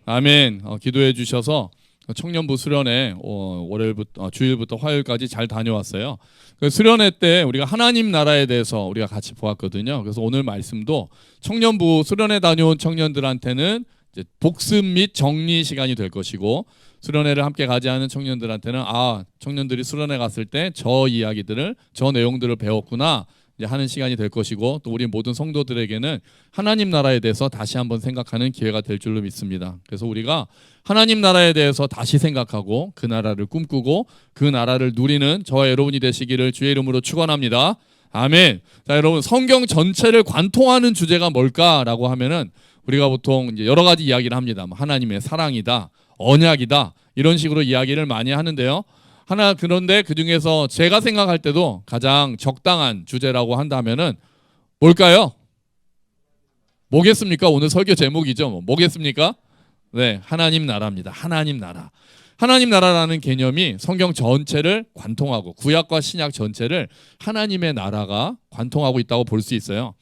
아멘. 기도해 주셔서 청년부 수련회 월요일부터 주일부터 화요일까지 잘 다녀왔어요. 그 수련회 때 우리가 하나님 나라에 대해서 우리가 같이 보았거든요. 그래서 오늘 말씀도 청년부 수련회 다녀온 청년들한테는 이제 복습 및 정리 시간이 될 것이고, 수련회를 함께 가지 않은 청년들한테는 청년들이 수련회 갔을 때 저 이야기들을, 저 내용들을 배웠구나 이제 하는 시간이 될 것이고, 또 우리 모든 성도들에게는 하나님 나라에 대해서 다시 한번 생각하는 기회가 될 줄로 믿습니다. 그래서 우리가 하나님 나라에 대해서 다시 생각하고 그 나라를 꿈꾸고 그 나라를 누리는 저와 여러분이 되시기를 주의 이름으로 축원합니다. 아멘. 자, 여러분, 성경 전체를 관통하는 주제가 뭘까라고 하면은 우리가 보통 이제 여러 가지 이야기를 합니다. 하나님의 사랑이다, 언약이다, 이런 식으로 이야기를 많이 하는데요. 그런데 그 중에서 제가 생각할 때도 가장 적당한 주제라고 한다면은 뭘까요? 뭐겠습니까? 오늘 설교 제목이죠. 뭐겠습니까? 네, 하나님 나라입니다. 하나님 나라. 하나님 나라라는 개념이 성경 전체를 관통하고 구약과 신약 전체를 하나님의 나라가 관통하고 있다고 볼 수 있어요.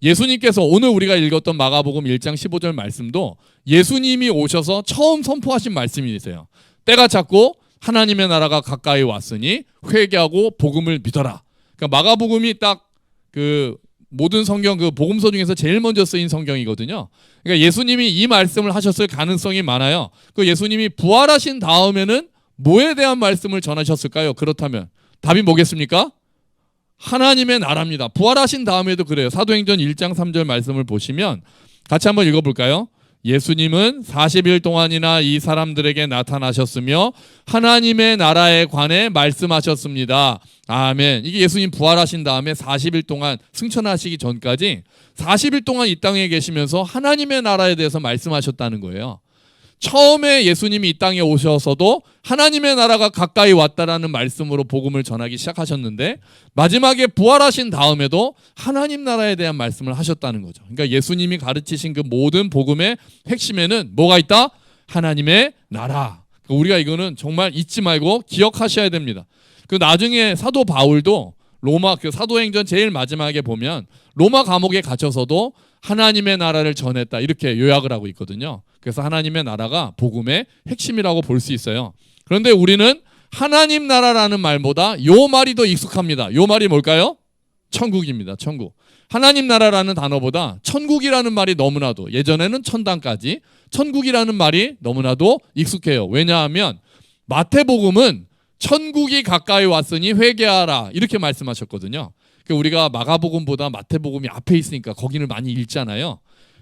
예수님께서 오늘 우리가 읽었던 마가복음 1장 15절 말씀도 예수님이 오셔서 처음 선포하신 말씀이세요. 때가 찼고 하나님의 나라가 가까이 왔으니 회개하고 복음을 믿어라. 그러니까 마가복음이 딱 그 모든 성경 그 복음서 중에서 제일 먼저 쓰인 성경이거든요. 그러니까 예수님이 이 말씀을 하셨을 가능성이 많아요. 그 예수님이 부활하신 다음에는 뭐에 대한 말씀을 전하셨을까요? 그렇다면 답이 뭐겠습니까? 하나님의 나라입니다. 부활하신 다음에도 그래요. 사도행전 1장 3절 말씀을 보시면 같이 한번 읽어볼까요? 예수님은 40일 동안이나 이 사람들에게 나타나셨으며 하나님의 나라에 관해 말씀하셨습니다. 아멘. 이게 예수님 부활하신 다음에 40일 동안 승천하시기 전까지 40일 동안 이 땅에 계시면서 하나님의 나라에 대해서 말씀하셨다는 거예요. 처음에 예수님이 이 땅에 오셔서도 하나님의 나라가 가까이 왔다라는 말씀으로 복음을 전하기 시작하셨는데, 마지막에 부활하신 다음에도 하나님 나라에 대한 말씀을 하셨다는 거죠. 그러니까 예수님이 가르치신 그 모든 복음의 핵심에는 뭐가 있다? 하나님의 나라. 우리가 이거는 정말 잊지 말고 기억하셔야 됩니다. 그 나중에 사도 바울도 로마 그 사도행전 제일 마지막에 보면 로마 감옥에 갇혀서도 하나님의 나라를 전했다, 이렇게 요약을 하고 있거든요. 그래서 하나님의 나라가 복음의 핵심이라고 볼 수 있어요. 그런데 우리는 하나님 나라라는 말보다 요 말이 더 익숙합니다. 요 말이 뭘까요? 천국입니다. 천국. 하나님 나라라는 단어보다 천국이라는 말이 너무나도, 예전에는 천당까지 천국이라는 말이 너무나도 익숙해요. 왜냐하면 마태복음은 천국이 가까이 왔으니 회개하라, 이렇게 말씀하셨거든요. 우리가 마가복음보다 마태복음이 앞에 있으니까 거기를 많이 읽잖아요.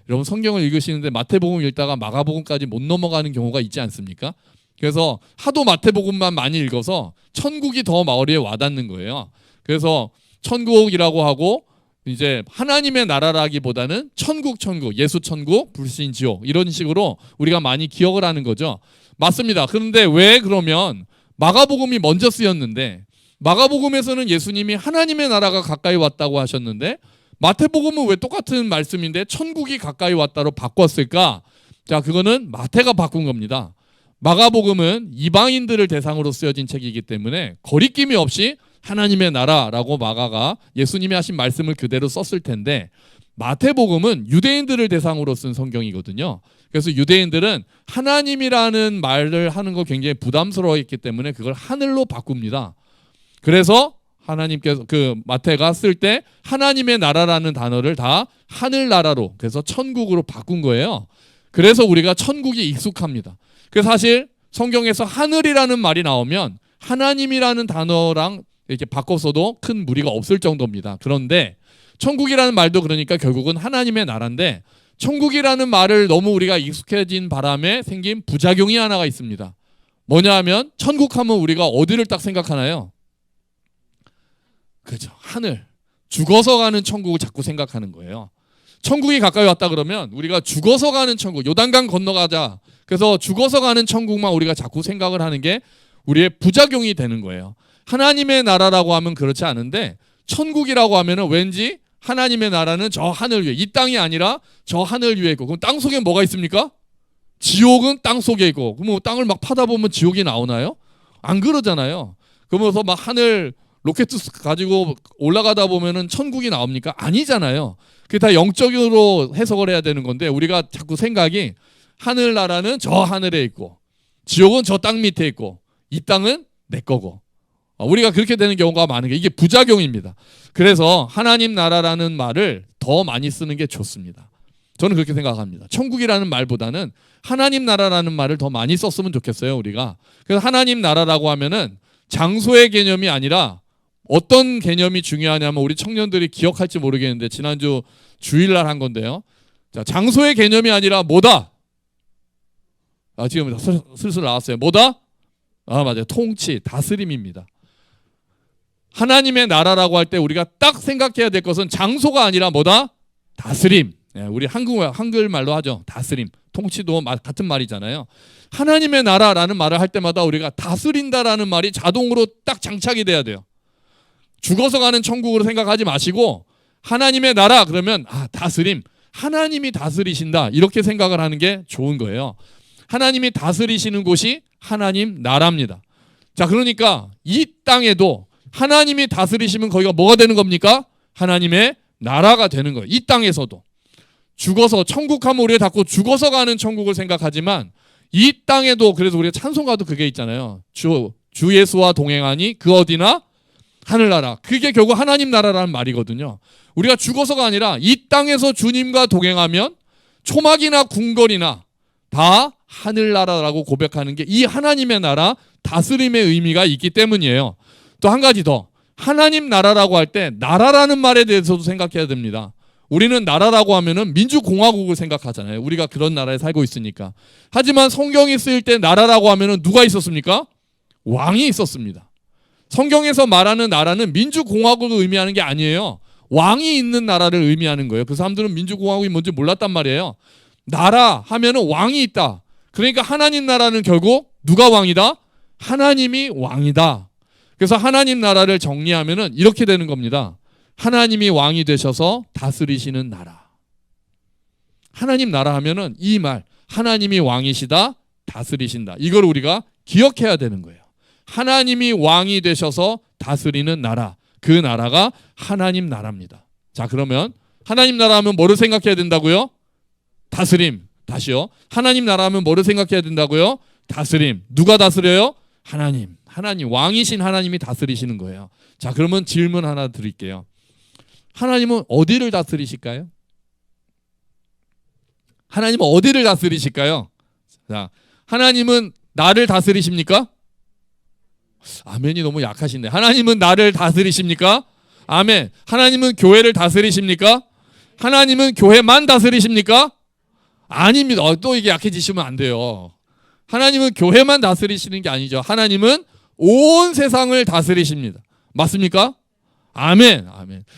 여러분, 성경을 읽으시는데 마태복음 읽다가 마가복음까지 못 넘어가는 경우가 있지 않습니까? 그래서 하도 마태복음만 많이 읽어서 천국이 더 머리에 와닿는 거예요. 그래서 천국이라고 하고 이제 하나님의 나라라기보다는 천국, 예수 천국, 불신 지옥, 이런 식으로 우리가 많이 기억을 하는 거죠. 맞습니다. 그런데 왜 그러면 마가복음이 먼저 쓰였는데, 마가복음에서는 예수님이 하나님의 나라가 가까이 왔다고 하셨는데 마태복음은 왜 똑같은 말씀인데 천국이 가까이 왔다로 바꿨을까? 자, 그거는 마태가 바꾼 겁니다. 마가복음은 이방인들을 대상으로 쓰여진 책이기 때문에 거리낌이 없이 하나님의 나라라고 마가가 예수님이 하신 말씀을 그대로 썼을 텐데, 마태복음은 유대인들을 대상으로 쓴 성경이거든요. 그래서 유대인들은 하나님이라는 말을 하는 거 굉장히 부담스러워했기 때문에 그걸 하늘로 바꿉니다. 그래서 하나님께서 마태가 쓸 때 하나님의 나라라는 단어를 다 하늘나라로, 그래서 천국으로 바꾼 거예요. 그래서 우리가 천국이 익숙합니다. 그래서 사실 성경에서 하늘이라는 말이 나오면 하나님이라는 단어랑 이렇게 바꿨어도 큰 무리가 없을 정도입니다. 그런데 천국이라는 말도 그러니까 결국은 하나님의 나라인데, 천국이라는 말을 너무 우리가 익숙해진 바람에 생긴 부작용이 하나가 있습니다. 뭐냐 하면 천국하면 우리가 어디를 딱 생각하나요? 그죠, 하늘. 죽어서 가는 천국을 자꾸 생각하는 거예요. 천국이 가까이 왔다 그러면 우리가 죽어서 가는 천국, 요단강 건너가자, 그래서 죽어서 가는 천국만 우리가 자꾸 생각을 하는 게 우리의 부작용이 되는 거예요. 하나님의 나라라고 하면 그렇지 않은데, 천국이라고 하면은 왠지 하나님의 나라는 저 하늘 위에, 이 땅이 아니라 저 하늘 위에 있고, 그럼 땅 속에 뭐가 있습니까? 지옥은 땅 속에 있고, 그럼 뭐 땅을 막 파다 보면 지옥이 나오나요? 안 그러잖아요. 그러면서 막 하늘 로켓 가지고 올라가다 보면은 천국이 나옵니까? 아니잖아요. 그게 다 영적으로 해석을 해야 되는 건데, 우리가 자꾸 생각이 하늘나라는 저 하늘에 있고 지옥은 저 땅 밑에 있고 이 땅은 내 거고 우리가 그렇게 되는 경우가 많은 게 이게 부작용입니다. 그래서 하나님 나라라는 말을 더 많이 쓰는 게 좋습니다. 저는 그렇게 생각합니다. 천국이라는 말보다는 하나님 나라라는 말을 더 많이 썼으면 좋겠어요, 우리가. 그래서 하나님 나라라고 하면은 장소의 개념이 아니라 어떤 개념이 중요하냐면 우리 청년들이 기억할지 모르겠는데 지난주 주일날 한 건데요. 자, 장소의 개념이 아니라 뭐다? 지금 슬슬 나왔어요. 뭐다? 맞아요. 통치, 다스림입니다. 하나님의 나라라고 할 때 우리가 딱 생각해야 될 것은 장소가 아니라 뭐다? 다스림. 우리 한글말로 하죠. 다스림. 통치도 같은 말이잖아요. 하나님의 나라라는 말을 할 때마다 우리가 다스린다라는 말이 자동으로 딱 장착이 돼야 돼요. 죽어서 가는 천국으로 생각하지 마시고 하나님의 나라 그러면 다스림. 하나님이 다스리신다. 이렇게 생각을 하는 게 좋은 거예요. 하나님이 다스리시는 곳이 하나님 나라입니다. 자, 그러니까 이 땅에도 하나님이 다스리시면 거기가 뭐가 되는 겁니까? 하나님의 나라가 되는 거예요. 이 땅에서도. 죽어서 천국 하면 우리가 자꾸 죽어서 가는 천국을 생각하지만 이 땅에도 그래서 우리가 찬송가도 그게 있잖아요. 주 예수와 동행하니 그 어디나 하늘나라. 그게 결국 하나님 나라라는 말이거든요. 우리가 죽어서가 아니라 이 땅에서 주님과 동행하면 초막이나 궁궐이나 다 하늘나라라고 고백하는 게 이 하나님의 나라 다스림의 의미가 있기 때문이에요. 또 한 가지 더. 하나님 나라라고 할 때 나라라는 말에 대해서도 생각해야 됩니다. 우리는 나라라고 하면은 민주공화국을 생각하잖아요. 우리가 그런 나라에 살고 있으니까. 하지만 성경이 쓰일 때 나라라고 하면은 누가 있었습니까? 왕이 있었습니다. 성경에서 말하는 나라는 민주공화국을 의미하는 게 아니에요. 왕이 있는 나라를 의미하는 거예요. 그 사람들은 민주공화국이 뭔지 몰랐단 말이에요. 나라 하면은 왕이 있다. 그러니까 하나님 나라는 결국 누가 왕이다? 하나님이 왕이다. 그래서 하나님 나라를 정리하면은 이렇게 되는 겁니다. 하나님이 왕이 되셔서 다스리시는 나라. 하나님 나라 하면은 이 말, 하나님이 왕이시다, 다스리신다. 이걸 우리가 기억해야 되는 거예요. 하나님이 왕이 되셔서 다스리는 나라. 그 나라가 하나님 나라입니다. 자, 그러면 하나님 나라 하면 뭐를 생각해야 된다고요? 다스림. 다시요. 하나님 나라 하면 뭐를 생각해야 된다고요? 다스림. 누가 다스려요? 하나님. 왕이신 하나님이 다스리시는 거예요. 자, 그러면 질문 하나 드릴게요. 하나님은 어디를 다스리실까요? 하나님은 어디를 다스리실까요? 자, 하나님은 나를 다스리십니까? 아멘이 너무 약하신데. 하나님은 나를 다스리십니까? 아멘. 하나님은 교회를 다스리십니까? 하나님은 교회만 다스리십니까? 아닙니다. 또 이게 약해지시면 안 돼요. 하나님은 교회만 다스리시는 게 아니죠. 하나님은 온 세상을 다스리십니다. 맞습니까? 아멘.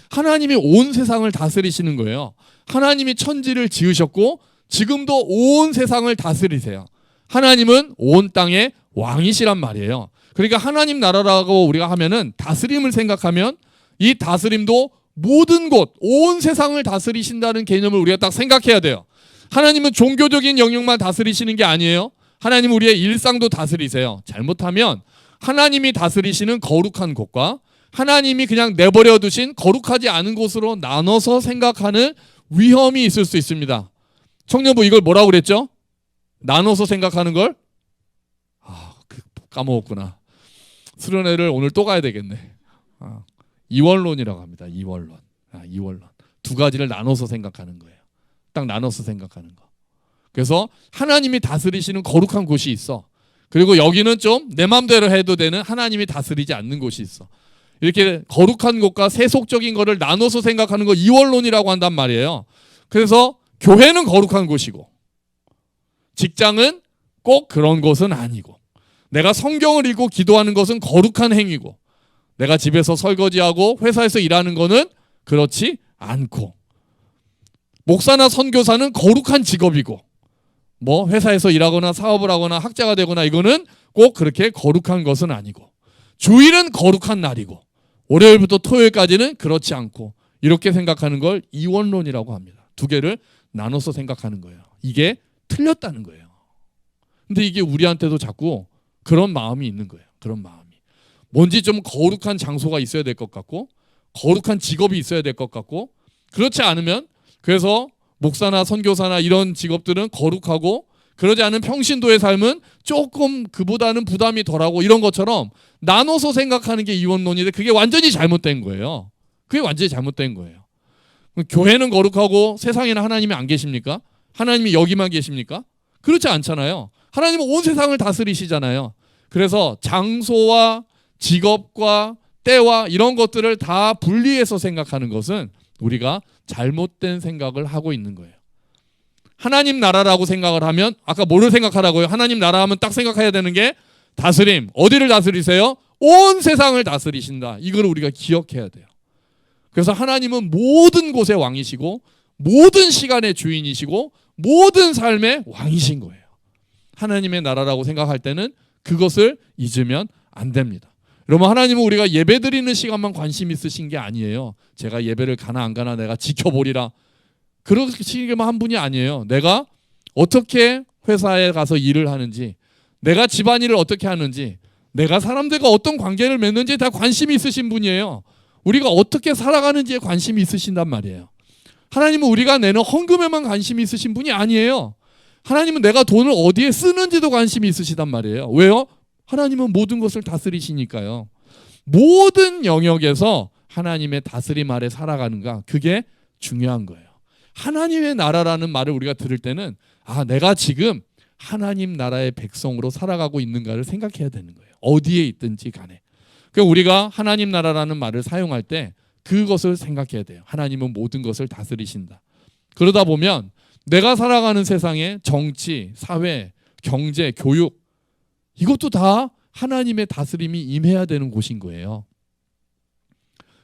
하나님이 온 세상을 다스리시는 거예요. 하나님이 천지를 지으셨고 지금도 온 세상을 다스리세요. 하나님은 온 땅의 왕이시란 말이에요. 그러니까 하나님 나라라고 우리가 하면은 다스림을 생각하면 이 다스림도 모든 곳, 온 세상을 다스리신다는 개념을 우리가 딱 생각해야 돼요. 하나님은 종교적인 영역만 다스리시는 게 아니에요. 하나님은 우리의 일상도 다스리세요. 잘못하면 하나님이 다스리시는 거룩한 곳과 하나님이 그냥 내버려 두신 거룩하지 않은 곳으로 나눠서 생각하는 위험이 있을 수 있습니다. 청년부 이걸 뭐라고 그랬죠? 나눠서 생각하는 걸? 까먹었구나. 수련회를 오늘 또 가야 되겠네. 이원론이라고 합니다. 이원론. 두 가지를 나눠서 생각하는 거예요. 딱 나눠서 생각하는 거. 그래서 하나님이 다스리시는 거룩한 곳이 있어. 그리고 여기는 좀 내 마음대로 해도 되는 하나님이 다스리지 않는 곳이 있어. 이렇게 거룩한 곳과 세속적인 거를 나눠서 생각하는 거 이원론이라고 한단 말이에요. 그래서 교회는 거룩한 곳이고 직장은 꼭 그런 곳은 아니고 내가 성경을 읽고 기도하는 것은 거룩한 행위고 내가 집에서 설거지하고 회사에서 일하는 거는 그렇지 않고 목사나 선교사는 거룩한 직업이고 뭐 회사에서 일하거나 사업을 하거나 학자가 되거나 이거는 꼭 그렇게 거룩한 것은 아니고 주일은 거룩한 날이고 월요일부터 토요일까지는 그렇지 않고 이렇게 생각하는 걸 이원론이라고 합니다. 두 개를 나눠서 생각하는 거예요. 이게 틀렸다는 거예요. 근데 이게 우리한테도 자꾸 그런 마음이 있는 거예요. 그런 마음이. 뭔지 좀 거룩한 장소가 있어야 될 것 같고 거룩한 직업이 있어야 될 것 같고 그렇지 않으면 그래서 목사나 선교사나 이런 직업들은 거룩하고 그러지 않은 평신도의 삶은 조금 그보다는 부담이 덜하고 이런 것처럼 나눠서 생각하는 게 이원론인데 그게 완전히 잘못된 거예요. 그게 완전히 잘못된 거예요. 교회는 거룩하고 세상에는 하나님이 안 계십니까? 하나님이 여기만 계십니까? 그렇지 않잖아요. 하나님은 온 세상을 다스리시잖아요. 그래서 장소와 직업과 때와 이런 것들을 다 분리해서 생각하는 것은 우리가 잘못된 생각을 하고 있는 거예요. 하나님 나라라고 생각을 하면 아까 뭐를 생각하라고요? 하나님 나라 하면 딱 생각해야 되는 게 다스림. 어디를 다스리세요? 온 세상을 다스리신다. 이걸 우리가 기억해야 돼요. 그래서 하나님은 모든 곳의 왕이시고 모든 시간의 주인이시고 모든 삶의 왕이신 거예요. 하나님의 나라라고 생각할 때는 그것을 잊으면 안 됩니다. 여러분, 하나님은 우리가 예배드리는 시간만 관심 있으신 게 아니에요. 제가 예배를 가나 안 가나 내가 지켜보리라. 그러시기만 한 분이 아니에요. 내가 어떻게 회사에 가서 일을 하는지, 내가 집안일을 어떻게 하는지, 내가 사람들과 어떤 관계를 맺는지 다 관심이 있으신 분이에요. 우리가 어떻게 살아가는지에 관심이 있으신단 말이에요. 하나님은 우리가 내는 헌금에만 관심이 있으신 분이 아니에요. 하나님은 내가 돈을 어디에 쓰는지도 관심이 있으시단 말이에요. 왜요? 하나님은 모든 것을 다스리시니까요. 모든 영역에서 하나님의 다스림 아래 살아가는가, 그게 중요한 거예요. 하나님의 나라라는 말을 우리가 들을 때는 내가 지금 하나님 나라의 백성으로 살아가고 있는가를 생각해야 되는 거예요. 어디에 있든지 간에. 그러니까 우리가 하나님 나라라는 말을 사용할 때 그것을 생각해야 돼요. 하나님은 모든 것을 다스리신다. 그러다 보면 내가 살아가는 세상의 정치, 사회, 경제, 교육, 이것도 다 하나님의 다스림이 임해야 되는 곳인 거예요.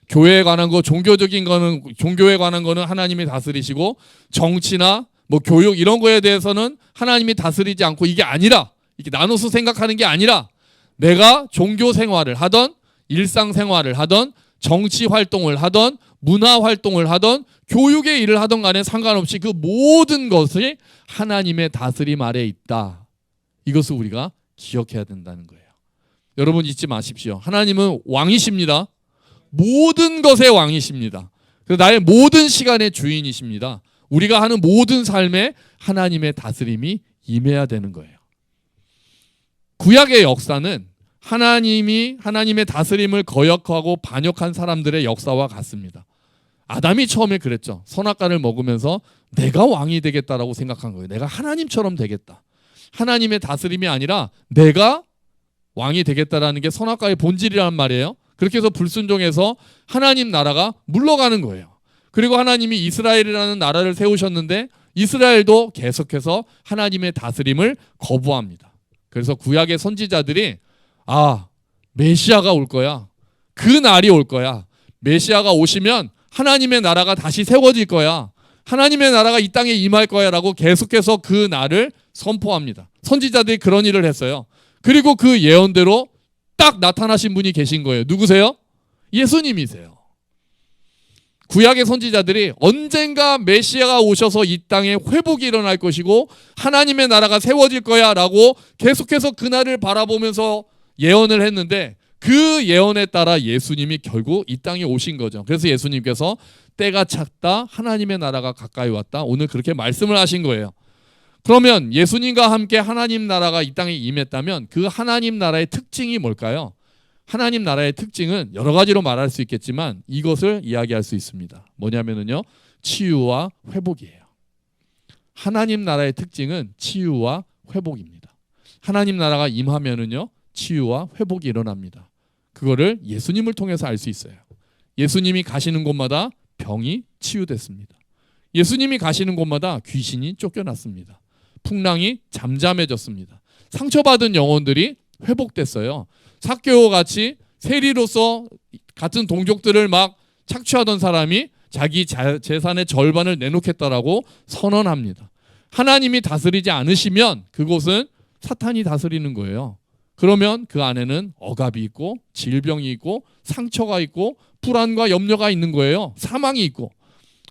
교회에 관한 거, 종교적인 거는, 종교에 관한 거는 하나님이 다스리시고, 정치나 뭐 교육 이런 거에 대해서는 하나님이 다스리지 않고, 이게 아니라, 이렇게 나눠서 생각하는 게 아니라 내가 종교 생활을 하던, 일상 생활을 하던, 정치 활동을 하던, 문화 활동을 하던, 교육의 일을 하던 간에 상관없이 그 모든 것이 하나님의 다스림 아래에 있다. 이것을 우리가 기억해야 된다는 거예요. 여러분 잊지 마십시오. 하나님은 왕이십니다. 모든 것의 왕이십니다. 나의 모든 시간의 주인이십니다. 우리가 하는 모든 삶에 하나님의 다스림이 임해야 되는 거예요. 구약의 역사는 하나님이 하나님의 다스림을 거역하고 반역한 사람들의 역사와 같습니다. 아담이 처음에 그랬죠. 선악과를 먹으면서 내가 왕이 되겠다라고 생각한 거예요. 내가 하나님처럼 되겠다. 하나님의 다스림이 아니라 내가 왕이 되겠다라는 게 선악과의 본질이란 말이에요. 그렇게 해서 불순종해서 하나님 나라가 물러가는 거예요. 그리고 하나님이 이스라엘이라는 나라를 세우셨는데 이스라엘도 계속해서 하나님의 다스림을 거부합니다. 그래서 구약의 선지자들이 메시아가 올 거야. 그 날이 올 거야. 메시아가 오시면 하나님의 나라가 다시 세워질 거야. 하나님의 나라가 이 땅에 임할 거야 라고 계속해서 그 날을 선포합니다. 선지자들이 그런 일을 했어요. 그리고 그 예언대로 딱 나타나신 분이 계신 거예요. 누구세요? 예수님이세요. 구약의 선지자들이 언젠가 메시아가 오셔서 이 땅에 회복이 일어날 것이고 하나님의 나라가 세워질 거야 라고 계속해서 그날을 바라보면서 예언을 했는데 그 예언에 따라 예수님이 결국 이 땅에 오신 거죠. 그래서 예수님께서 때가 찼다, 하나님의 나라가 가까이 왔다, 오늘 그렇게 말씀을 하신 거예요. 그러면 예수님과 함께 하나님 나라가 이 땅에 임했다면 그 하나님 나라의 특징이 뭘까요? 하나님 나라의 특징은 여러 가지로 말할 수 있겠지만 이것을 이야기할 수 있습니다. 뭐냐면요, 치유와 회복이에요. 하나님 나라의 특징은 치유와 회복입니다. 하나님 나라가 임하면은요, 치유와 회복이 일어납니다. 그거를 예수님을 통해서 알 수 있어요. 예수님이 가시는 곳마다 병이 치유됐습니다. 예수님이 가시는 곳마다 귀신이 쫓겨났습니다. 풍랑이 잠잠해졌습니다. 상처받은 영혼들이 회복됐어요. 삭개오 같이 세리로서 같은 동족들을 막 착취하던 사람이 자기 재산의 절반을 내놓겠다라고 선언합니다. 하나님이 다스리지 않으시면 그곳은 사탄이 다스리는 거예요. 그러면 그 안에는 억압이 있고 질병이 있고 상처가 있고 불안과 염려가 있는 거예요. 사망이 있고.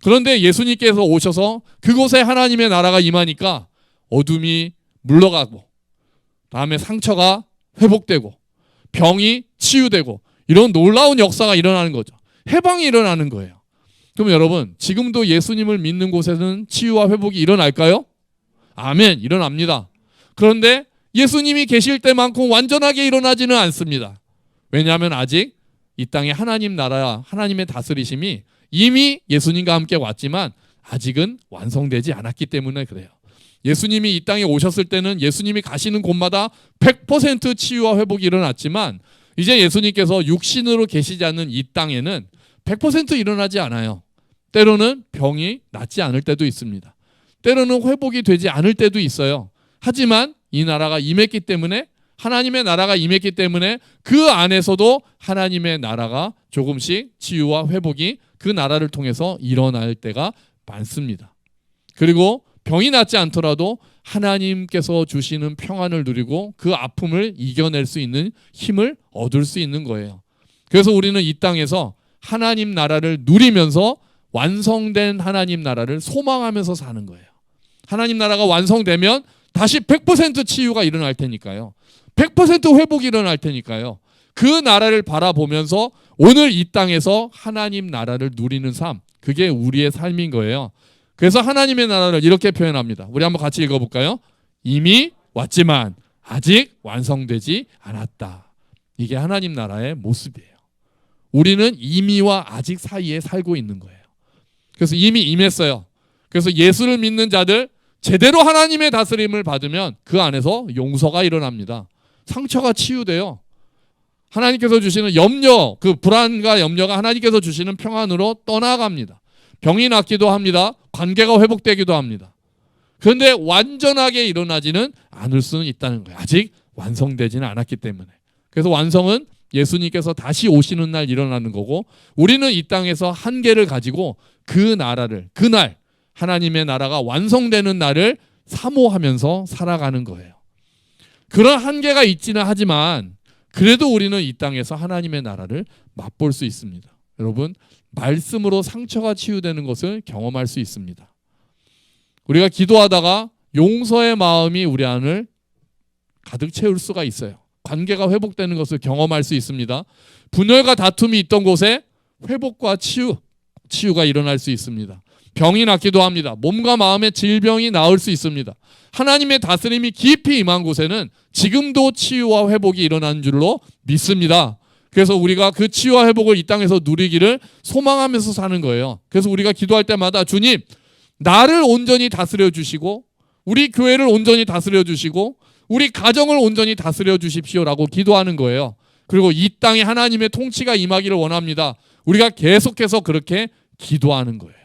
그런데 예수님께서 오셔서 그곳에 하나님의 나라가 임하니까 어둠이 물러가고 다음에 상처가 회복되고 병이 치유되고 이런 놀라운 역사가 일어나는 거죠. 해방이 일어나는 거예요. 그럼 여러분, 지금도 예수님을 믿는 곳에는 치유와 회복이 일어날까요? 아멘, 일어납니다. 그런데 예수님이 계실 때만큼 완전하게 일어나지는 않습니다. 왜냐하면 아직 이 땅에 하나님 나라, 하나님의 다스리심이 이미 예수님과 함께 왔지만 아직은 완성되지 않았기 때문에 그래요. 예수님이 이 땅에 오셨을 때는 예수님이 가시는 곳마다 100% 치유와 회복이 일어났지만 이제 예수님께서 육신으로 계시지 않는 이 땅에는 100% 일어나지 않아요. 때로는 병이 낫지 않을 때도 있습니다. 때로는 회복이 되지 않을 때도 있어요. 하지만 이 나라가 임했기 때문에, 하나님의 나라가 임했기 때문에 그 안에서도 하나님의 나라가 조금씩 치유와 회복이 그 나라를 통해서 일어날 때가 많습니다. 그리고 병이 낫지 않더라도 하나님께서 주시는 평안을 누리고 그 아픔을 이겨낼 수 있는 힘을 얻을 수 있는 거예요. 그래서 우리는 이 땅에서 하나님 나라를 누리면서 완성된 하나님 나라를 소망하면서 사는 거예요. 하나님 나라가 완성되면 다시 100% 치유가 일어날 테니까요. 100% 회복이 일어날 테니까요. 그 나라를 바라보면서 오늘 이 땅에서 하나님 나라를 누리는 삶, 그게 우리의 삶인 거예요. 그래서 하나님의 나라를 이렇게 표현합니다. 우리 한번 같이 읽어볼까요? 이미 왔지만 아직 완성되지 않았다. 이게 하나님 나라의 모습이에요. 우리는 이미와 아직 사이에 살고 있는 거예요. 그래서 이미 임했어요. 그래서 예수를 믿는 자들, 제대로 하나님의 다스림을 받으면 그 안에서 용서가 일어납니다. 상처가 치유돼요. 하나님께서 주시는 염려, 그 불안과 염려가 하나님께서 주시는 평안으로 떠나갑니다. 병이 낫기도 합니다. 관계가 회복되기도 합니다. 그런데 완전하게 일어나지는 않을 수는 있다는 거예요. 아직 완성되지는 않았기 때문에. 그래서 완성은 예수님께서 다시 오시는 날 일어나는 거고, 우리는 이 땅에서 한계를 가지고 그 나라를, 그날 하나님의 나라가 완성되는 날을 사모하면서 살아가는 거예요. 그런 한계가 있지는 하지만 그래도 우리는 이 땅에서 하나님의 나라를 맛볼 수 있습니다. 여러분, 말씀으로 상처가 치유되는 것을 경험할 수 있습니다. 우리가 기도하다가 용서의 마음이 우리 안을 가득 채울 수가 있어요. 관계가 회복되는 것을 경험할 수 있습니다. 분열과 다툼이 있던 곳에 회복과 치유가 일어날 수 있습니다. 병이 낫기도 합니다. 몸과 마음의 질병이 나을 수 있습니다. 하나님의 다스림이 깊이 임한 곳에는 지금도 치유와 회복이 일어나는 줄로 믿습니다. 그래서 우리가 그 치유와 회복을 이 땅에서 누리기를 소망하면서 사는 거예요. 그래서 우리가 기도할 때마다 주님, 나를 온전히 다스려 주시고 우리 교회를 온전히 다스려 주시고 우리 가정을 온전히 다스려 주십시오라고 기도하는 거예요. 그리고 이 땅에 하나님의 통치가 임하기를 원합니다. 우리가 계속해서 그렇게 기도하는 거예요.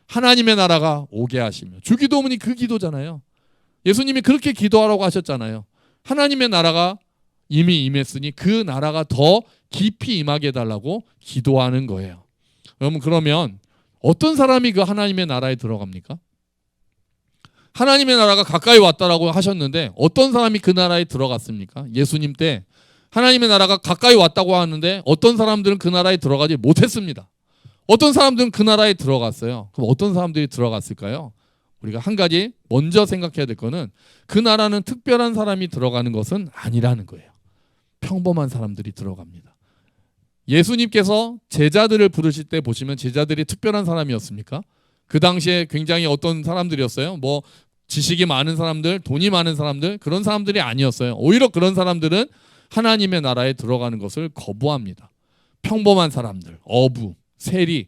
하나님의 나라가 오게 하시며, 주기도문이 그 기도잖아요. 예수님이 그렇게 기도하라고 하셨잖아요. 하나님의 나라가 이미 임했으니 그 나라가 더 깊이 임하게 해달라고 기도하는 거예요. 여러분, 그러면 어떤 사람이 그 하나님의 나라에 들어갑니까? 하나님의 나라가 가까이 왔다라고 하셨는데 어떤 사람이 그 나라에 들어갔습니까? 예수님 때 하나님의 나라가 가까이 왔다고 하는데 어떤 사람들은 그 나라에 들어가지 못했습니다. 어떤 사람들은 그 나라에 들어갔어요. 그럼 어떤 사람들이 들어갔을까요? 우리가 한 가지 먼저 생각해야 될 거는 그 나라는 특별한 사람이 들어가는 것은 아니라는 거예요. 평범한 사람들이 들어갑니다. 예수님께서 제자들을 부르실 때 보시면 제자들이 특별한 사람이었습니까? 그 당시에 굉장히 어떤 사람들이었어요? 뭐 지식이 많은 사람들, 돈이 많은 사람들, 그런 사람들이 아니었어요. 오히려 그런 사람들은 하나님의 나라에 들어가는 것을 거부합니다. 평범한 사람들, 어부, 세리,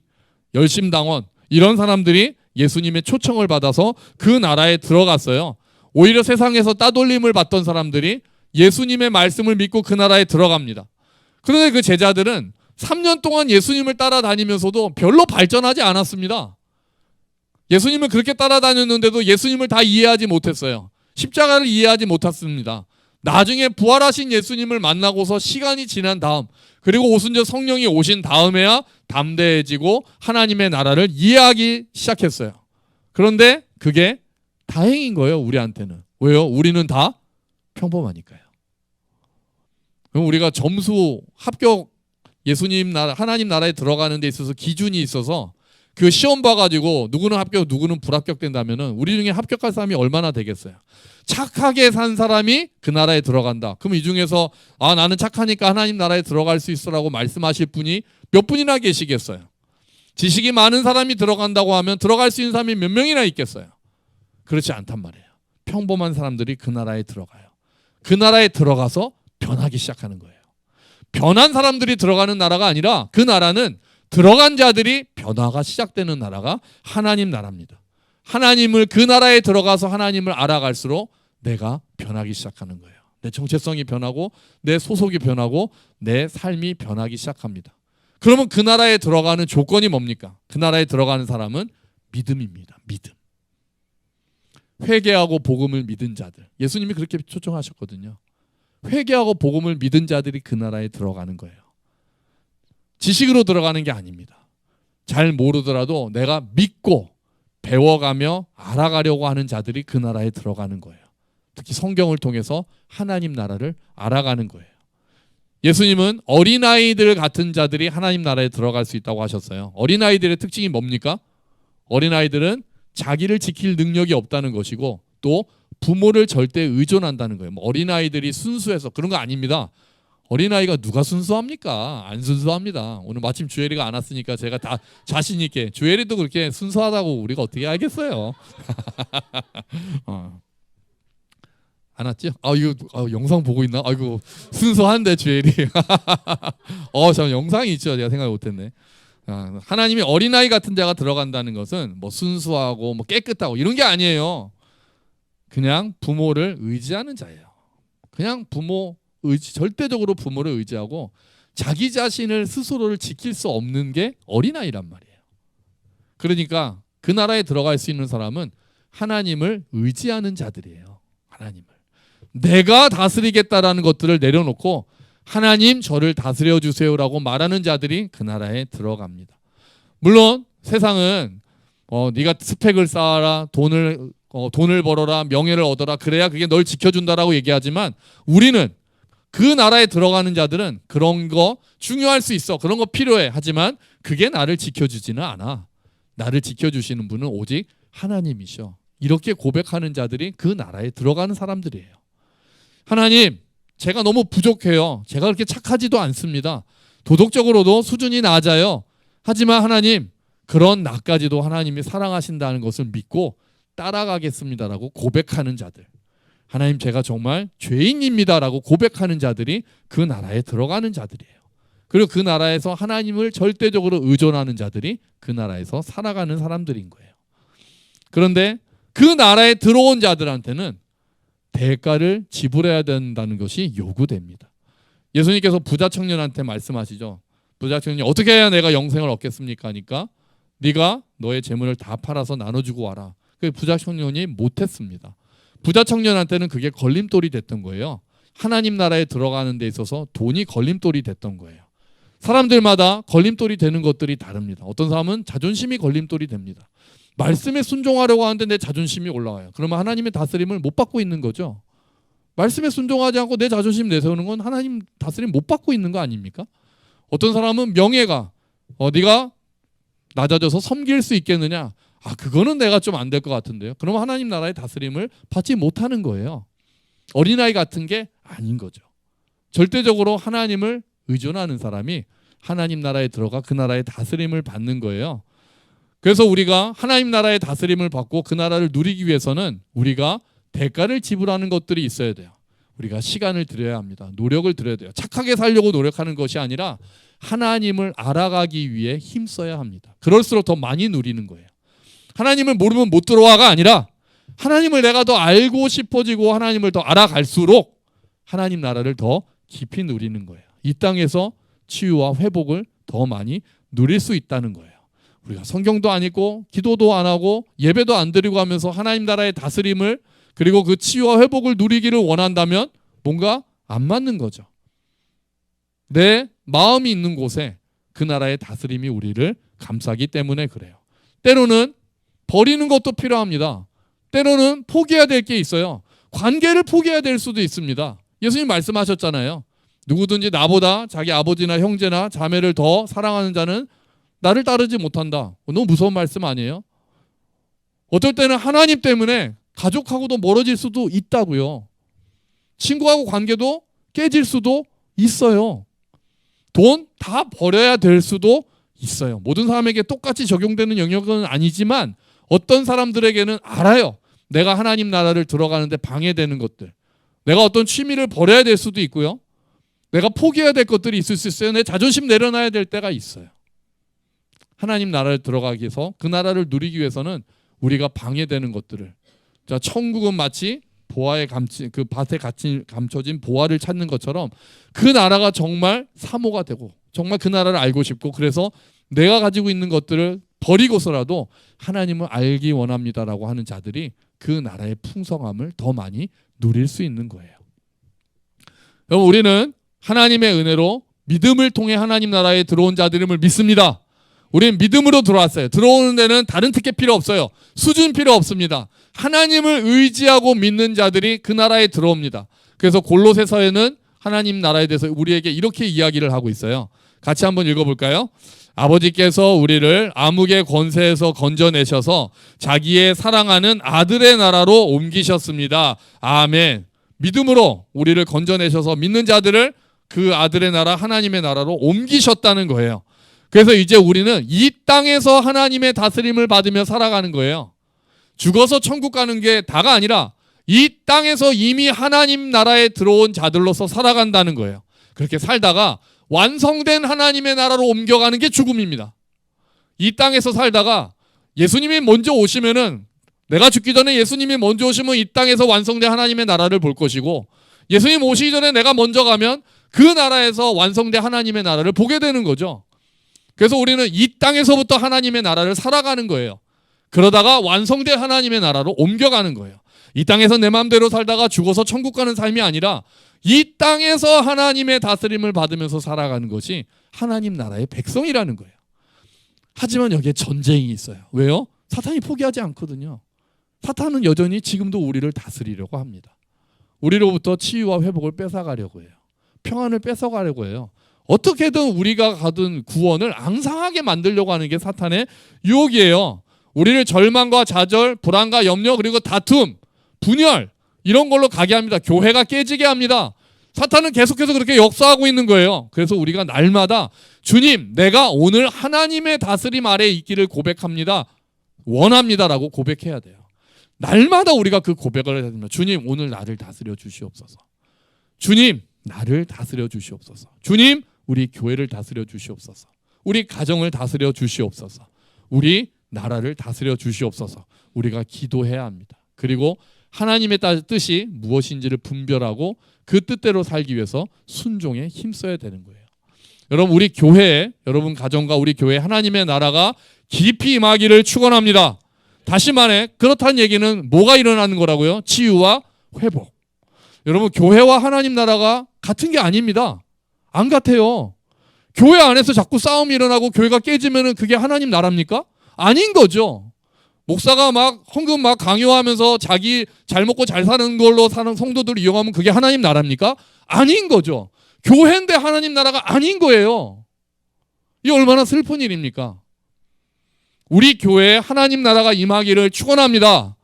열심당원, 이런 사람들이 예수님의 초청을 받아서 그 나라에 들어갔어요. 오히려 세상에서 따돌림을 받던 사람들이 예수님의 말씀을 믿고 그 나라에 들어갑니다. 그런데 그 제자들은 3년 동안 예수님을 따라다니면서도 별로 발전하지 않았습니다. 예수님을 그렇게 따라다녔는데도 예수님을 다 이해하지 못했어요. 십자가를 이해하지 못했습니다. 나중에 부활하신 예수님을 만나고서 시간이 지난 다음, 그리고 오순절 성령이 오신 다음에야 담대해지고 하나님의 나라를 이해하기 시작했어요. 그런데 그게 다행인 거예요, 우리한테는. 왜요? 우리는 다 평범하니까요. 그럼 우리가 점수, 합격, 예수님 나라, 하나님 나라에 들어가는 데 있어서 기준이 있어서 그 시험 봐가지고 누구는 합격, 누구는 불합격된다면은 우리 중에 합격할 사람이 얼마나 되겠어요? 착하게 산 사람이 그 나라에 들어간다. 그럼 이 중에서 나는 착하니까 하나님 나라에 들어갈 수 있어라고 말씀하실 분이 몇 분이나 계시겠어요? 지식이 많은 사람이 들어간다고 하면 들어갈 수 있는 사람이 몇 명이나 있겠어요? 그렇지 않단 말이에요. 평범한 사람들이 그 나라에 들어가요. 그 나라에 들어가서 변하기 시작하는 거예요. 변한 사람들이 들어가는 나라가 아니라 그 나라는 들어간 자들이 변화가 시작되는 나라가 하나님 나라입니다. 하나님을 그 나라에 들어가서 하나님을 알아갈수록 내가 변하기 시작하는 거예요. 내 정체성이 변하고 내 소속이 변하고 내 삶이 변하기 시작합니다. 그러면 그 나라에 들어가는 조건이 뭡니까? 그 나라에 들어가는 사람은 믿음입니다. 믿음. 회개하고 복음을 믿은 자들. 예수님이 그렇게 초청하셨거든요. 회개하고 복음을 믿은 자들이 그 나라에 들어가는 거예요. 지식으로 들어가는 게 아닙니다. 잘 모르더라도 내가 믿고 배워가며 알아가려고 하는 자들이 그 나라에 들어가는 거예요. 특히 성경을 통해서 하나님 나라를 알아가는 거예요. 예수님은 어린아이들 같은 자들이 하나님 나라에 들어갈 수 있다고 하셨어요. 어린아이들의 특징이 뭡니까? 어린아이들은 자기를 지킬 능력이 없다는 것이고 또 부모를 절대 의존한다는 거예요. 어린아이들이 순수해서 그런 거 아닙니다. 어린아이가 누가 순수합니까? 안 순수합니다. 오늘 마침 주엘이가 안 왔으니까 제가 다 자신 있게 주엘이도 그렇게 순수하다고 우리가 어떻게 알겠어요? 안 왔죠? 이거 영상 보고 있나? 아이고 순수한데 주엘이. 참 영상이 있죠. 제가 생각 못했네. 하나님이 어린아이 같은 자가 들어간다는 것은 뭐 순수하고 뭐 깨끗하고 이런 게 아니에요. 그냥 부모를 의지하는 자예요. 그냥 절대적으로 부모를 의지하고 자기 자신을 스스로를 지킬 수 없는 게 어린아이란 말이에요. 그러니까 그 나라에 들어갈 수 있는 사람은 하나님을 의지하는 자들이에요. 하나님을. 내가 다스리겠다라는 것들을 내려놓고 하나님 저를 다스려 주세요라고 말하는 자들이 그 나라에 들어갑니다. 물론 세상은 네가 스펙을 쌓아라, 돈을 벌어라, 명예를 얻어라, 그래야 그게 널 지켜준다라고 얘기하지만 우리는 그 나라에 들어가는 자들은 그런 거 중요할 수 있어. 그런 거 필요해. 하지만 그게 나를 지켜주지는 않아. 나를 지켜주시는 분은 오직 하나님이셔. 이렇게 고백하는 자들이 그 나라에 들어가는 사람들이에요. 하나님, 제가 너무 부족해요. 제가 그렇게 착하지도 않습니다. 도덕적으로도 수준이 낮아요. 하지만 하나님, 그런 나까지도 하나님이 사랑하신다는 것을 믿고 따라가겠습니다라고 고백하는 자들. 하나님, 제가 정말 죄인입니다라고 고백하는 자들이 그 나라에 들어가는 자들이에요. 그리고 그 나라에서 하나님을 절대적으로 의존하는 자들이 그 나라에서 살아가는 사람들인 거예요. 그런데 그 나라에 들어온 자들한테는 대가를 지불해야 된다는 것이 요구됩니다. 예수님께서 부자 청년한테 말씀하시죠. 부자 청년이 어떻게 해야 내가 영생을 얻겠습니까? 하니까 네가 너의 재물을 다 팔아서 나눠주고 와라. 그 부자 청년이 못했습니다. 부자 청년한테는 그게 걸림돌이 됐던 거예요. 하나님 나라에 들어가는 데 있어서 돈이 걸림돌이 됐던 거예요. 사람들마다 걸림돌이 되는 것들이 다릅니다. 어떤 사람은 자존심이 걸림돌이 됩니다. 말씀에 순종하려고 하는데 내 자존심이 올라와요. 그러면 하나님의 다스림을 못 받고 있는 거죠. 말씀에 순종하지 않고 내 자존심 내세우는 건 하나님 다스림 못 받고 있는 거 아닙니까? 어떤 사람은 명예가 네가 낮아져서 섬길 수 있겠느냐? 그거는 내가 좀 안 될 것 같은데요. 그러면 하나님 나라의 다스림을 받지 못하는 거예요. 어린아이 같은 게 아닌 거죠. 절대적으로 하나님을 의존하는 사람이 하나님 나라에 들어가 그 나라의 다스림을 받는 거예요. 그래서 우리가 하나님 나라의 다스림을 받고 그 나라를 누리기 위해서는 우리가 대가를 지불하는 것들이 있어야 돼요. 우리가 시간을 들여야 합니다. 노력을 들여야 돼요. 착하게 살려고 노력하는 것이 아니라 하나님을 알아가기 위해 힘써야 합니다. 그럴수록 더 많이 누리는 거예요. 하나님을 모르면 못 들어와가 아니라 하나님을 내가 더 알고 싶어지고 하나님을 더 알아갈수록 하나님 나라를 더 깊이 누리는 거예요. 이 땅에서 치유와 회복을 더 많이 누릴 수 있다는 거예요. 우리가 성경도 안 읽고 기도도 안 하고 예배도 안 드리고 하면서 하나님 나라의 다스림을 그리고 그 치유와 회복을 누리기를 원한다면 뭔가 안 맞는 거죠. 내 마음이 있는 곳에 그 나라의 다스림이 우리를 감싸기 때문에 그래요. 때로는 버리는 것도 필요합니다. 때로는 포기해야 될 게 있어요. 관계를 포기해야 될 수도 있습니다. 예수님 말씀하셨잖아요. 누구든지 나보다 자기 아버지나 형제나 자매를 더 사랑하는 자는 나를 따르지 못한다. 너무 무서운 말씀 아니에요? 어떨 때는 하나님 때문에 가족하고도 멀어질 수도 있다고요. 친구하고 관계도 깨질 수도 있어요. 돈 다 버려야 될 수도 있어요. 모든 사람에게 똑같이 적용되는 영역은 아니지만 어떤 사람들에게는 알아요. 내가 하나님 나라를 들어가는데 방해되는 것들, 내가 어떤 취미를 버려야 될 수도 있고요. 내가 포기해야 될 것들이 있을 수 있어요. 내 자존심 내려놔야 될 때가 있어요. 하나님 나라를 들어가기 위해서, 그 나라를 누리기 위해서는 우리가 방해되는 것들을, 자, 천국은 마치 보화에 그 밭에 감춰진 보화를 찾는 것처럼 그 나라가 정말 사모가 되고 정말 그 나라를 알고 싶고, 그래서 내가 가지고 있는 것들을 버리고서라도 하나님을 알기 원합니다라고 하는 자들이 그 나라의 풍성함을 더 많이 누릴 수 있는 거예요. 여러분, 우리는 하나님의 은혜로 믿음을 통해 하나님 나라에 들어온 자들임을 믿습니다. 우리는 믿음으로 들어왔어요. 들어오는 데는 다른 티켓 필요 없어요. 수준 필요 없습니다. 하나님을 의지하고 믿는 자들이 그 나라에 들어옵니다. 그래서 골로새서에는 하나님 나라에 대해서 우리에게 이렇게 이야기를 하고 있어요. 같이 한번 읽어볼까요? 아버지께서 우리를 암흑의 권세에서 건져내셔서 자기의 사랑하는 아들의 나라로 옮기셨습니다. 아멘. 믿음으로 우리를 건져내셔서 믿는 자들을 그 아들의 나라, 하나님의 나라로 옮기셨다는 거예요. 그래서 이제 우리는 이 땅에서 하나님의 다스림을 받으며 살아가는 거예요. 죽어서 천국 가는 게 다가 아니라 이 땅에서 이미 하나님 나라에 들어온 자들로서 살아간다는 거예요. 그렇게 살다가 완성된 하나님의 나라로 옮겨가는 게 죽음입니다. 이 땅에서 살다가 예수님이 먼저 오시면은, 내가 죽기 전에 예수님이 먼저 오시면 이 땅에서 완성된 하나님의 나라를 볼 것이고, 예수님 오시기 전에 내가 먼저 가면 그 나라에서 완성된 하나님의 나라를 보게 되는 거죠. 그래서 우리는 이 땅에서부터 하나님의 나라를 살아가는 거예요. 그러다가 완성된 하나님의 나라로 옮겨가는 거예요. 이 땅에서 내 마음대로 살다가 죽어서 천국 가는 삶이 아니라 이 땅에서 하나님의 다스림을 받으면서 살아가는 것이 하나님 나라의 백성이라는 거예요. 하지만 여기에 전쟁이 있어요. 왜요? 사탄이 포기하지 않거든요. 사탄은 여전히 지금도 우리를 다스리려고 합니다. 우리로부터 치유와 회복을 뺏어가려고 해요. 평안을 뺏어가려고 해요. 어떻게든 우리가 가든 구원을 앙상하게 만들려고 하는 게 사탄의 유혹이에요. 우리를 절망과 좌절, 불안과 염려, 그리고 다툼, 분열, 이런 걸로 가게 합니다. 교회가 깨지게 합니다. 사탄은 계속해서 그렇게 역사하고 있는 거예요. 그래서 우리가 날마다 주님, 내가 오늘 하나님의 다스림 아래에 있기를 고백합니다, 원합니다라고 고백해야 돼요. 날마다 우리가 그 고백을 해야 됩니다. 주님, 오늘 나를 다스려 주시옵소서. 주님, 나를 다스려 주시옵소서. 주님, 우리 교회를 다스려 주시옵소서. 우리 가정을 다스려 주시옵소서. 우리 나라를 다스려 주시옵소서. 우리가 기도해야 합니다. 그리고 하나님의 뜻이 무엇인지를 분별하고 그 뜻대로 살기 위해서 순종에 힘써야 되는 거예요. 여러분, 우리 교회에, 여러분 가정과 우리 교회에 하나님의 나라가 깊이 임하기를 축원합니다. 다시 말해, 그렇다는 얘기는 뭐가 일어나는 거라고요? 치유와 회복. 여러분, 교회와 하나님 나라가 같은 게 아닙니다. 안 같아요. 교회 안에서 자꾸 싸움이 일어나고 교회가 깨지면은 그게 하나님 나라입니까? 아닌 거죠. 목사가 막 헌금 막 강요하면서 자기 잘 먹고 잘 사는 걸로 사는 성도들을 이용하면 그게 하나님 나라입니까? 아닌 거죠. 교회인데 하나님 나라가 아닌 거예요. 이 얼마나 슬픈 일입니까? 우리 교회에 하나님 나라가 임하기를 축원합니다.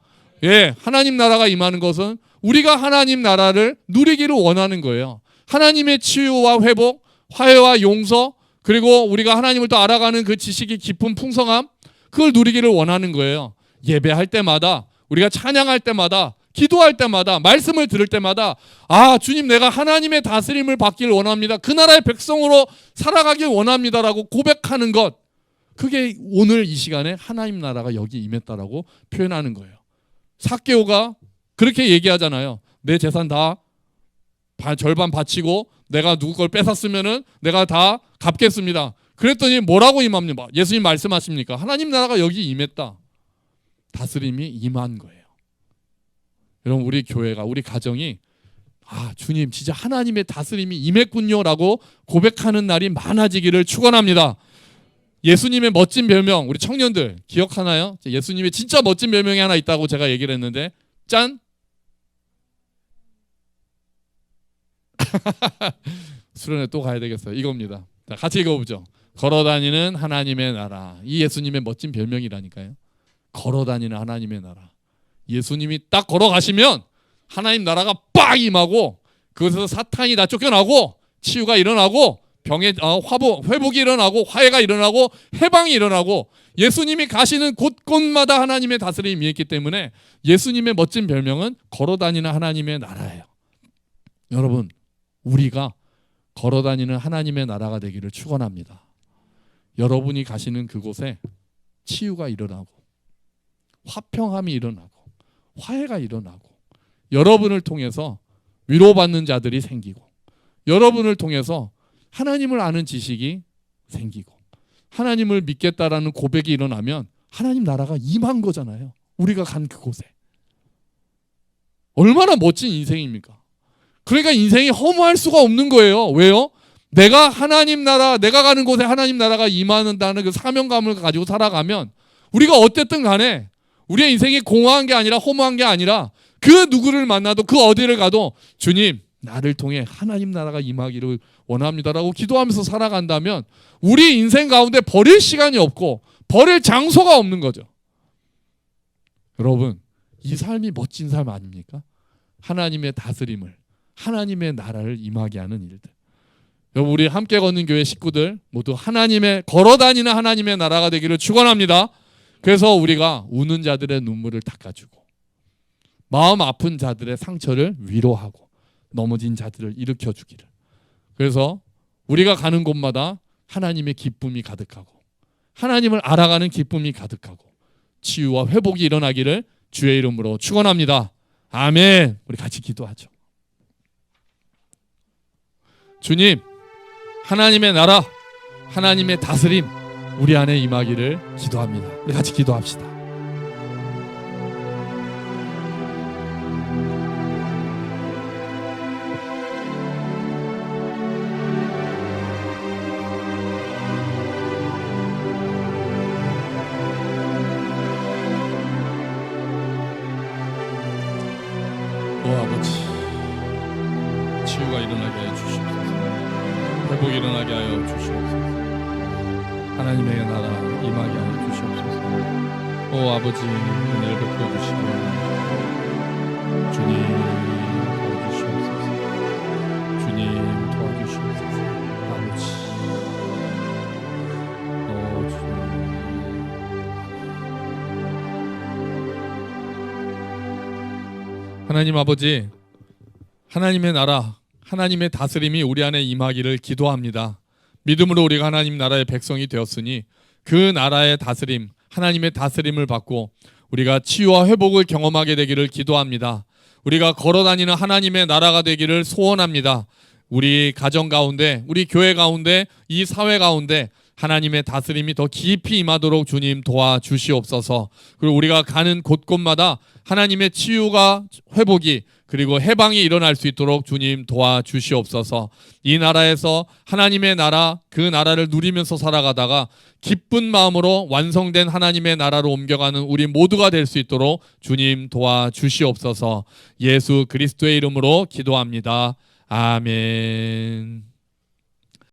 예, 하나님 나라가 임하는 것은 우리가 하나님 나라를 누리기를 원하는 거예요. 하나님의 치유와 회복, 화해와 용서, 그리고 우리가 하나님을 또 알아가는 그 지식이 깊은 풍성함, 그걸 누리기를 원하는 거예요. 예배할 때마다, 우리가 찬양할 때마다, 기도할 때마다, 말씀을 들을 때마다, 아, 주님, 내가 하나님의 다스림을 받기를 원합니다. 그 나라의 백성으로 살아가길 원합니다라고 고백하는 것, 그게 오늘 이 시간에 하나님 나라가 여기 임했다라고 표현하는 거예요. 삭개오가 그렇게 얘기하잖아요. 내 재산 다 절반 바치고 내가 누구 걸 뺏었으면은 내가 다 갚겠습니다. 그랬더니 뭐라고 임합니까? 예수님 말씀하십니까? 하나님 나라가 여기 임했다. 다스림이 임한 거예요. 여러분, 우리 교회가, 우리 가정이, 아, 주님, 진짜 하나님의 다스림이 임했군요라고 고백하는 날이 많아지기를 축원합니다. 예수님의 멋진 별명, 우리 청년들 기억하나요? 예수님의 진짜 멋진 별명이 하나 있다고 제가 얘기를 했는데, 짠! 수련회 또 가야 되겠어요. 이겁니다. 자, 같이 읽어보죠. 걸어다니는 하나님의 나라. 이 예수님의 멋진 별명이라니까요. 걸어다니는 하나님의 나라. 예수님이 딱 걸어가시면 하나님 나라가 빡 임하고, 그것에서 사탄이 다 쫓겨나고 치유가 일어나고 병의 회복이 일어나고 화해가 일어나고 해방이 일어나고 예수님이 가시는 곳곳마다 하나님의 다스림이 있기 때문에 예수님의 멋진 별명은 걸어다니는 하나님의 나라예요. 여러분, 우리가 걸어다니는 하나님의 나라가 되기를 축원합니다. 여러분이 가시는 그곳에 치유가 일어나고 화평함이 일어나고 화해가 일어나고 여러분을 통해서 위로받는 자들이 생기고 여러분을 통해서 하나님을 아는 지식이 생기고 하나님을 믿겠다라는 고백이 일어나면 하나님 나라가 임한 거잖아요. 우리가 간 그곳에. 얼마나 멋진 인생입니까? 그러니까 인생이 허무할 수가 없는 거예요. 왜요? 내가 하나님 나라, 내가 가는 곳에 하나님 나라가 임한다는 그 사명감을 가지고 살아가면 우리가 어쨌든 간에 우리의 인생이 공허한 게 아니라 허무한 게 아니라 그 누구를 만나도 그 어디를 가도 주님, 나를 통해 하나님 나라가 임하기를 원합니다라고 기도하면서 살아간다면 우리 인생 가운데 버릴 시간이 없고 버릴 장소가 없는 거죠. 여러분, 이 삶이 멋진 삶 아닙니까? 하나님의 다스림을, 하나님의 나라를 임하게 하는 일들. 여러분, 우리 함께 걷는 교회 식구들 모두 하나님의 걸어다니는 하나님의 나라가 되기를 축원합니다. 그래서 우리가 우는 자들의 눈물을 닦아주고 마음 아픈 자들의 상처를 위로하고 넘어진 자들을 일으켜주기를. 그래서 우리가 가는 곳마다 하나님의 기쁨이 가득하고 하나님을 알아가는 기쁨이 가득하고 치유와 회복이 일어나기를 주의 이름으로 축원합니다. 아멘. 우리 같이 기도하죠. 주님, 하나님의 나라, 하나님의 다스림 우리 안에 임하기를 기도합니다. 우리 같이 기도합시다. 아버지, 치유가 일어나게 하여 주시옵소서. 회복이 일어나게 하여 주시옵소서. 하나님의 나라 임하게 하여 주시옵소서. 아버지, 은혜를 베풀어 주시고 주님 도와주시옵소서. 주님 도와주시옵소서. 아버지, 주님. 하나님 아버지, 하나님의 나라, 하나님의 다스림이 우리 안에 임하기를 기도합니다. 믿음으로 우리가 하나님 나라의 백성이 되었으니 그 나라의 다스림, 하나님의 다스림을 받고 우리가 치유와 회복을 경험하게 되기를 기도합니다. 우리가 걸어다니는 하나님의 나라가 되기를 소원합니다. 우리 가정 가운데, 우리 교회 가운데, 이 사회 가운데 하나님의 다스림이 더 깊이 임하도록 주님 도와주시옵소서. 그리고 우리가 가는 곳곳마다 하나님의 치유가 회복이 그리고 해방이 일어날 수 있도록 주님 도와주시옵소서. 이 나라에서 하나님의 나라, 그 나라를 누리면서 살아가다가 기쁜 마음으로 완성된 하나님의 나라로 옮겨가는 우리 모두가 될 수 있도록 주님 도와주시옵소서. 예수 그리스도의 이름으로 기도합니다. 아멘.